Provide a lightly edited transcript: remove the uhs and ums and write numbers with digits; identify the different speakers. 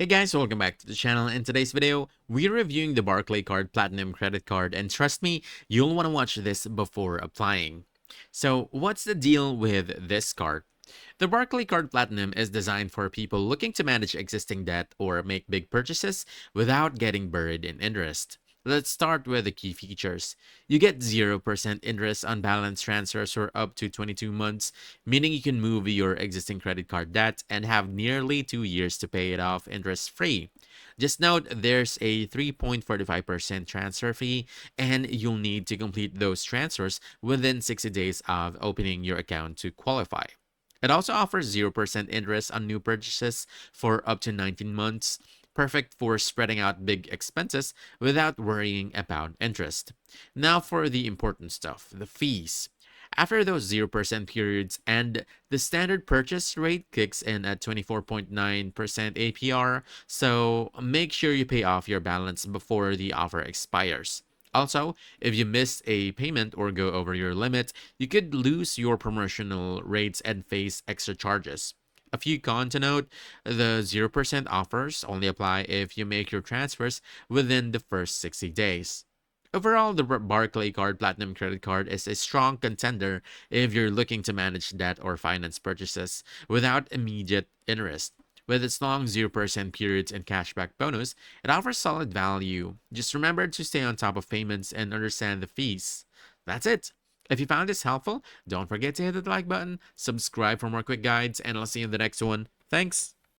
Speaker 1: Hey guys, welcome back to the channel. In today's video, we're reviewing the Barclaycard Platinum Credit Card, and trust me, you'll want to watch this before applying. So, what's the deal with this card? The Barclaycard Platinum is designed for people looking to manage existing debt or make big purchases without getting buried in interest. Let's start with the key features. You get 0% interest on balance transfers for up to 22 months, meaning you can move your existing credit card debt and have nearly 2 years to pay it off interest-free. Just note there's a 3.45% transfer fee, and you'll need to complete those transfers within 60 days of opening your account to qualify. It also offers 0% interest on new purchases for up to 19 months, perfect for spreading out big expenses without worrying about interest. Now for the important stuff, the fees. After those 0% periods end, the standard purchase rate kicks in at 24.9% APR, so make sure you pay off your balance before the offer expires. Also, if you miss a payment or go over your limit, you could lose your promotional rates and face extra charges. A few cons to note, the 0% offers only apply if you make your transfers within the first 60 days. Overall, the Barclaycard Platinum Credit Card is a strong contender if you're looking to manage debt or finance purchases without immediate interest. With its long 0% periods and cashback bonus, it offers solid value. Just remember to stay on top of payments and understand the fees. That's it. If you found this helpful, don't forget to hit the like button, subscribe for more quick guides, and I'll see you in the next one. Thanks!